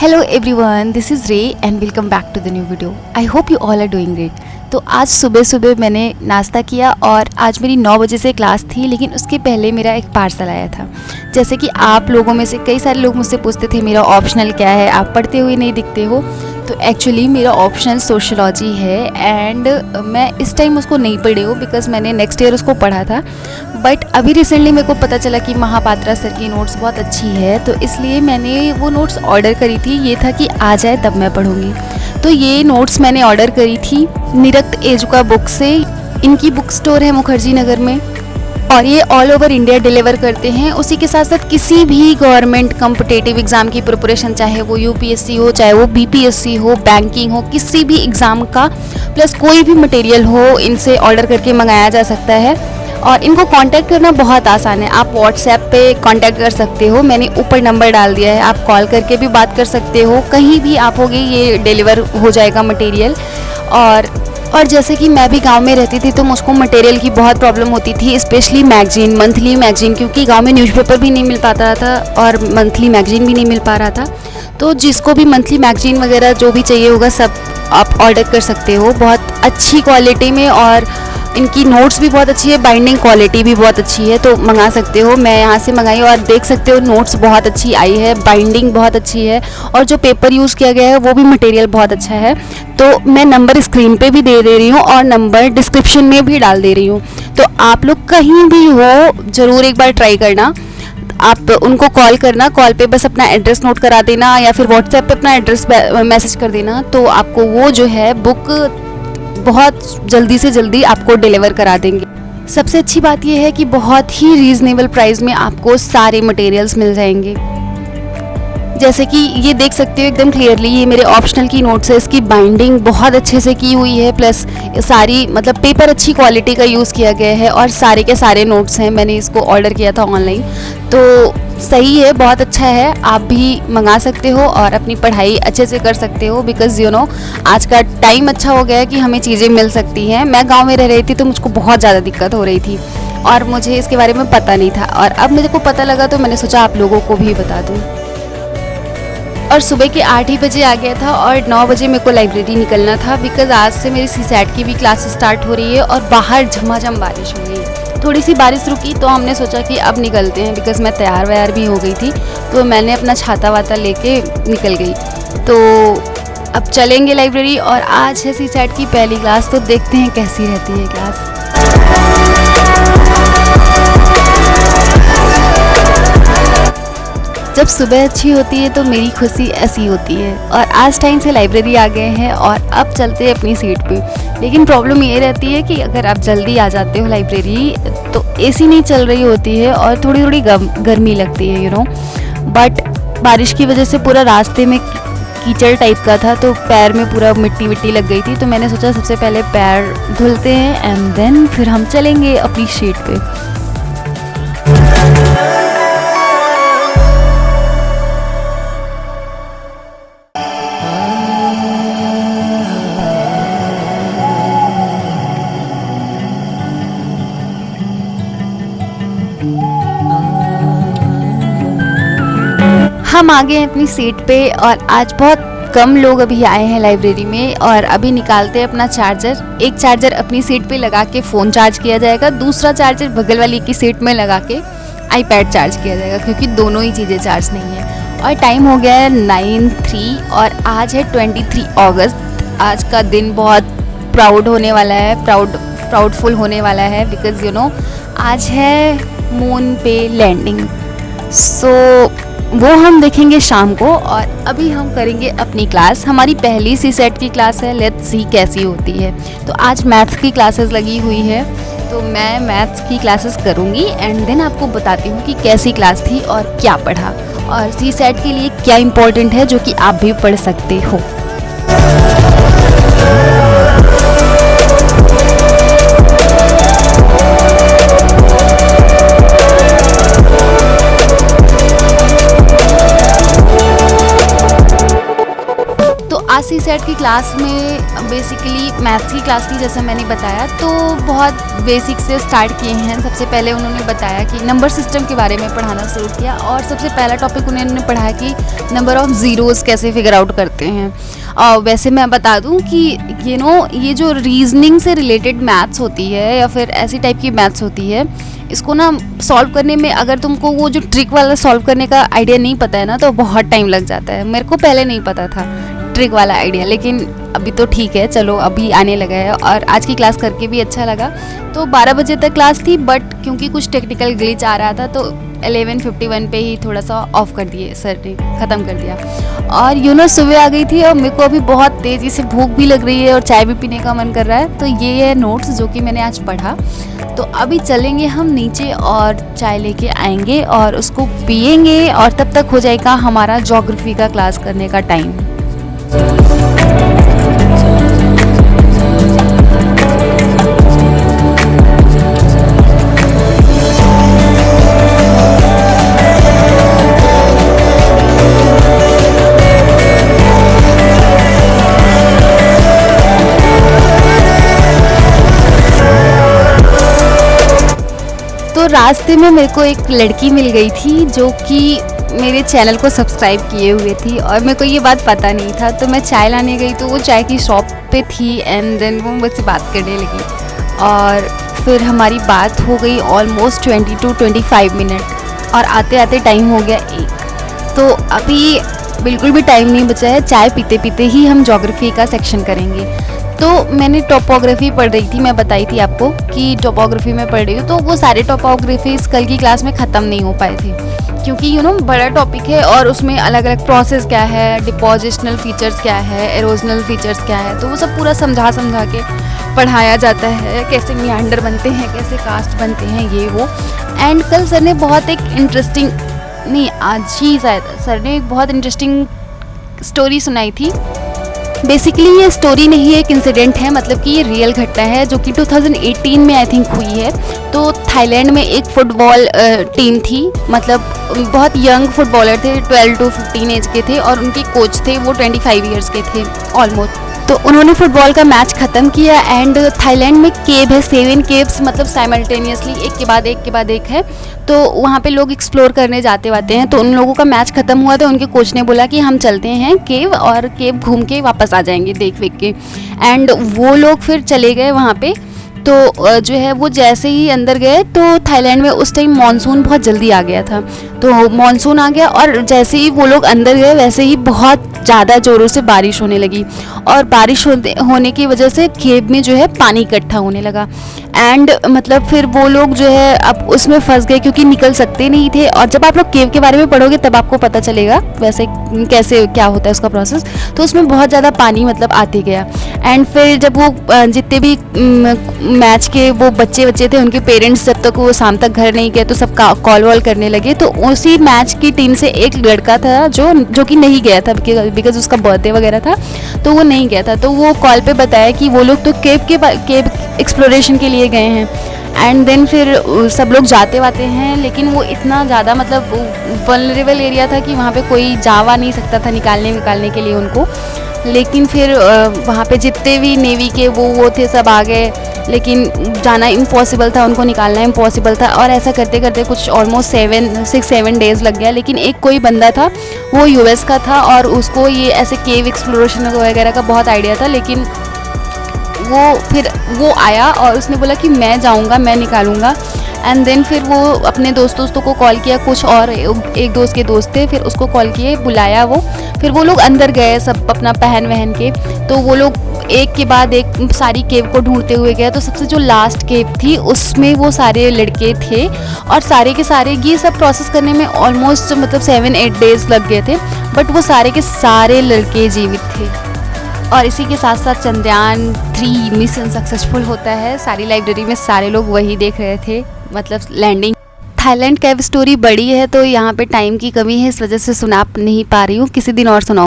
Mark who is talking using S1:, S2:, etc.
S1: Hello everyone, this is Ray and welcome back to the new video. I hope you all are doing great. तो आज सुबह सुबह मैंने नाश्ता किया और आज मेरी 9 बजे से क्लास थी, लेकिन उसके पहले मेरा एक पार्सल आया था। जैसे कि आप लोगों में से कई सारे लोग मुझसे पूछते थे मेरा ऑप्शनल क्या है, आप पढ़ते हुए नहीं दिखते हो। तो एक्चुअली मेरा ऑप्शनल सोशियोलॉजी है एंड मैं इस टाइम उसको नहीं पढ़ी हूँ बिकॉज़ मैंने नेक्स्ट ईयर उसको पढ़ा था। बट अभी रिसेंटली मेरे को पता चला कि महापात्रा सर की नोट्स बहुत अच्छी है, तो इसलिए मैंने वो नोट्स ऑर्डर करी थी। ये था कि आ जाए तब मैं पढ़ूँगी। तो ये नोट्स मैंने ऑर्डर करी थी निरक्त एजुका बुक से। इनकी बुक स्टोर है मुखर्जी नगर में और ये ऑल ओवर इंडिया डिलीवर करते हैं। उसी के साथ साथ किसी भी गवर्नमेंट कॉम्पिटिटिव एग्ज़ाम की प्रिपरेशन, चाहे वो यूपीएससी हो, चाहे वो बीपीएससी हो, बैंकिंग हो, किसी भी एग्ज़ाम का प्लस कोई भी मटेरियल हो, इनसे ऑर्डर करके मंगाया जा सकता है। और इनको कांटेक्ट करना बहुत आसान है। आप व्हाट्सएप पे कांटेक्ट कर सकते हो, मैंने ऊपर नंबर डाल दिया है। आप कॉल करके भी बात कर सकते हो, कहीं भी आप होगे ये डिलीवर हो जाएगा मटेरियल। और जैसे कि मैं भी गांव में रहती थी तो मुझको मटेरियल की बहुत प्रॉब्लम होती थी, स्पेशली मैगजीन, मंथली मैगजीन, क्योंकि गांव में न्यूज़पेपर भी नहीं मिल पाता था और मंथली मैगजीन भी नहीं मिल पा रहा था। तो जिसको भी मंथली मैगजीन वगैरह जो भी चाहिए होगा सब आप ऑर्डर कर सकते हो बहुत अच्छी क्वालिटी में। और इनकी नोट्स भी बहुत अच्छी है, बाइंडिंग क्वालिटी भी बहुत अच्छी है, तो मंगा सकते हो। मैं यहाँ से मंगाई और देख सकते हो नोट्स बहुत अच्छी आई है, बाइंडिंग बहुत अच्छी है और जो पेपर यूज़ किया गया है वो भी मटेरियल बहुत अच्छा है। तो मैं नंबर स्क्रीन पे भी दे रही हूँ और नंबर डिस्क्रिप्शन में भी डाल दे रही हूँ। तो आप लोग कहीं भी हो ज़रूर एक बार ट्राई करना। आप उनको कॉल करना, कॉल पे बस अपना एड्रेस नोट करा देना या फिर व्हाट्सएप पे अपना एड्रेस मैसेज कर देना, तो आपको वो जो है बुक बहुत जल्दी से जल्दी आपको डिलीवर करा देंगे। सबसे अच्छी बात यह है कि बहुत ही रीज़नेबल प्राइस में आपको सारे मटेरियल्स मिल जाएंगे। जैसे कि ये देख सकते हो एकदम क्लियरली ये मेरे ऑप्शनल की नोट्स है, इसकी बाइंडिंग बहुत अच्छे से की हुई है, प्लस सारी मतलब पेपर अच्छी क्वालिटी का यूज़ किया गया है और सारे के सारे नोट्स हैं। मैंने इसको ऑर्डर किया था ऑनलाइन, तो सही है, बहुत अच्छा है। आप भी मंगा सकते हो और अपनी पढ़ाई अच्छे से कर सकते हो बिकॉज़ यू नो आज का टाइम अच्छा हो गया है कि हमें चीज़ें मिल सकती हैं। मैं गाँव में रह रही थी तो मुझको बहुत ज़्यादा दिक्कत हो रही थी और मुझे इसके बारे में पता नहीं था, और अब मेरे को पता लगा तो मैंने सोचा आप लोगों को भी बता दूँ। और सुबह के 8 ही बजे आ गया था और 9 बजे मेरे को लाइब्रेरी निकलना था बिकॉज़ आज से मेरी सीसैट की भी क्लास स्टार्ट हो रही है और बाहर झमाझम बारिश हो रही है। थोड़ी सी बारिश रुकी तो हमने सोचा कि अब निकलते हैं बिकॉज़ मैं तैयार व्यार भी हो गई थी, तो मैंने अपना छाता वाता लेके निकल गई। तो अब चलेंगे लाइब्रेरी और आज है सीसैट की पहली क्लास, तो देखते हैं कैसी रहती है क्लास। जब सुबह अच्छी होती है तो मेरी खुशी ऐसी होती है। और आज टाइम से लाइब्रेरी आ गए हैं और अब चलते हैं अपनी सीट पे। लेकिन प्रॉब्लम ये रहती है कि अगर आप जल्दी आ जाते हो लाइब्रेरी तो एसी नहीं चल रही होती है और थोड़ी थोड़ी गर्मी लगती है, यू नो। बट बारिश की वजह से पूरा रास्ते में कीचड़ टाइप का था, तो पैर में पूरा मिट्टी विट्टी लग गई थी। तो मैंने सोचा सबसे पहले पैर धुलते हैं एंड देन फिर हम चलेंगे अपनी सीट पे। हम आ गए हैं अपनी सीट पे और आज बहुत कम लोग अभी आए हैं लाइब्रेरी में। और अभी निकालते हैं अपना चार्जर। एक चार्जर अपनी सीट पे लगा के फ़ोन चार्ज किया जाएगा, दूसरा चार्जर बगल वाली की सीट में लगा के आईपैड चार्ज किया जाएगा, क्योंकि दोनों ही चीज़ें चार्ज नहीं है। और टाइम हो गया है 9:03 और आज है 23 अगस्त। आज का दिन बहुत प्राउड होने वाला है, प्राउडफुल होने वाला है बिकॉज़ यू नो आज है मून पे लैंडिंग। सो वो हम देखेंगे शाम को। और अभी हम करेंगे अपनी क्लास, हमारी पहली सीसैट की क्लास है, लेट्स सी कैसी होती है। तो आज मैथ्स की क्लासेस लगी हुई है, तो मैं मैथ्स की क्लासेस करूँगी एंड देन आपको बताती हूँ कि कैसी क्लास थी और क्या पढ़ा और सीसैट के लिए क्या इम्पोर्टेंट है जो कि आप भी पढ़ सकते हो। क्लास सी सेट की क्लास में बेसिकली मैथ्स की क्लास थी, जैसे मैंने बताया। तो बहुत बेसिक से स्टार्ट किए हैं। सबसे पहले उन्होंने बताया कि नंबर सिस्टम के बारे में पढ़ाना शुरू किया, और सबसे पहला टॉपिक उन्होंने पढ़ाया कि नंबर ऑफ़ ज़ीरोज़ कैसे फिगर आउट करते हैं। और वैसे मैं बता दूं कि ये जो रीजनिंग से रिलेटेड मैथ्स होती है या फिर ऐसी टाइप की मैथ्स होती है, इसको ना सॉल्व करने में अगर तुमको वो जो ट्रिक वाला सॉल्व करने का आइडिया नहीं पता है ना, तो बहुत टाइम लग जाता है। मेरे को पहले नहीं पता था ट्रिक वाला आइडिया, लेकिन अभी तो ठीक है, चलो अभी आने लगा है। और आज की क्लास करके भी अच्छा लगा। तो 12 बजे तक क्लास थी, बट क्योंकि कुछ टेक्निकल ग्लिच आ रहा था तो 11:51 पे ही थोड़ा सा ऑफ कर दिए सर ने, ख़त्म कर दिया। और सुबह आ गई थी और मेरे को अभी बहुत तेज़ी से भूख भी लग रही है और चाय भी पीने का मन कर रहा है। तो ये है नोट्स जो कि मैंने आज पढ़ा। तो अभी चलेंगे हम नीचे और चाय लेके आएंगे और उसको पियेंगे, और तब तक हो जाएगा हमारा ज्योग्राफी का क्लास करने का टाइम। तो रास्ते में मेरे को एक लड़की मिल गई थी जो कि मेरे चैनल को सब्सक्राइब किए हुए थी, और मेरे को ये बात पता नहीं था। तो मैं चाय लाने गई तो वो चाय की शॉप पे थी, एंड देन वो मुझसे बात करने लगी, और फिर हमारी बात हो गई ऑलमोस्ट 20 to 25 मिनट, और आते आते टाइम हो गया 1। तो अभी बिल्कुल भी टाइम नहीं बचा है, चाय पीते पीते ही हम ज्योग्राफी का सेक्शन करेंगे। तो मैंने टोपोग्राफी पढ़ रही थी, मैं बताई थी आपको कि टोपोग्राफी में पढ़ रही हूँ। तो वो सारे टोपोग्राफीज कल की क्लास में ख़त्म नहीं हो पाए थे, क्योंकि बड़ा टॉपिक है और उसमें अलग अलग प्रोसेस क्या है, डिपोजिशनल फीचर्स क्या है, एरोजनल फीचर्स क्या है, तो वो सब पूरा समझा के पढ़ाया जाता है। कैसे मियांडर बनते हैं, कैसे कास्ट बनते हैं, ये वो। एंड कल सर ने बहुत एक इंटरेस्टिंग, नहीं आज ही शायद सर ने एक बहुत इंटरेस्टिंग स्टोरी सुनाई थी। बेसिकली ये स्टोरी नहीं, एक इंसिडेंट है, मतलब कि ये रियल घटना है जो कि 2018 में आई थिंक हुई है। तो थाईलैंड में एक फुटबॉल टीम थी, मतलब बहुत यंग फुटबॉलर थे, 12 to 15 एज के थे, और उनके कोच थे वो 25 ईयर्स के थे ऑलमोस्ट। तो उन्होंने फुटबॉल का मैच ख़त्म किया, एंड थाईलैंड में केव है, 7 केव्स, मतलब साइमल्टेनियसली एक के बाद एक है। तो वहाँ पे लोग एक्सप्लोर करने जाते हैं। तो उन लोगों का मैच ख़त्म हुआ तो उनके कोच ने बोला कि हम चलते हैं केव, और केव घूम के वापस आ जाएंगे देख के। एंड वो लोग फिर चले गए वहाँ पे। तो जो है वो जैसे ही अंदर गए तो थाईलैंड में उस टाइम मानसून बहुत जल्दी आ गया था। तो मानसून आ गया, और जैसे ही वो लोग अंदर गए वैसे ही बहुत ज़्यादा ज़ोरों से बारिश होने लगी, और बारिश होने की वजह से केव में जो है पानी इकट्ठा होने लगा। एंड मतलब फिर वो लोग जो है अब उसमें फंस गए, क्योंकि निकल सकते नहीं थे। और जब आप लोग केव के बारे में पढ़ोगे तब आपको पता चलेगा वैसे कैसे क्या होता है उसका प्रोसेस। तो उसमें बहुत ज़्यादा पानी मतलब आते गया। एंड फिर जब वो जितने भी मैच के वो बच्चे थे, उनके पेरेंट्स जब तक वो शाम तक घर नहीं गए तो सब कॉल वॉल करने लगे। तो उसी मैच की टीम से एक लड़का था जो कि नहीं गया था, बिकॉज उसका बर्थडे वगैरह था, तो वो नहीं गया था। तो वो कॉल पे बताया कि वो लोग तो केव एक्सप्लोरेशन के लिए गए हैं। एंड देन फिर सब लोग जाते हैं, लेकिन वो इतना ज़्यादा मतलब वल्नरेबल एरिया था कि वहाँ पे कोई जावा नहीं सकता था निकालने के लिए उनको। लेकिन फिर वहाँ पे जितने भी नेवी के वो थे सब आ गए, लेकिन जाना इम्पॉसिबल था, उनको निकालना इम्पॉसिबल था। और ऐसा करते करते कुछ ऑलमोस्ट 6-7 डेज़ लग गया। लेकिन एक कोई बंदा था, वो यूएस का था, और उसको ये ऐसे केव एक्सप्लोरेशन वगैरह का बहुत आइडिया था। लेकिन वो आया और उसने बोला कि मैं जाऊंगा, मैं निकालूंगा। एंड देन फिर वो अपने दोस्तों को कॉल किया, कुछ और एक दोस्त के दोस्त थे, फिर उसको कॉल किए, बुलाया वो। फिर वो लोग अंदर गए सब अपना पहन के। तो वो लोग एक के बाद एक सारी केव को ढूंढते हुए गए। तो सबसे जो लास्ट केव थी उसमें वो सारे लड़के थे, और सारे के सारे ये सब प्रोसेस करने में ऑलमोस्ट मतलब 7-8 डेज़ लग गए थे। बट वो सारे के सारे लड़के जीवित थे। और इसी के साथ साथ चंद्रयान 3 मिशन सक्सेसफुल होता है। सारी लाइब्रेरी में सारे लोग वही देख रहे थे, मतलब लैंडिंग। थाईलैंड केव स्टोरी बड़ी है तो यहाँ पे टाइम की कमी है, इस वजह से सुना नहीं पा रही हूँ, किसी दिन और सुनाऊँ।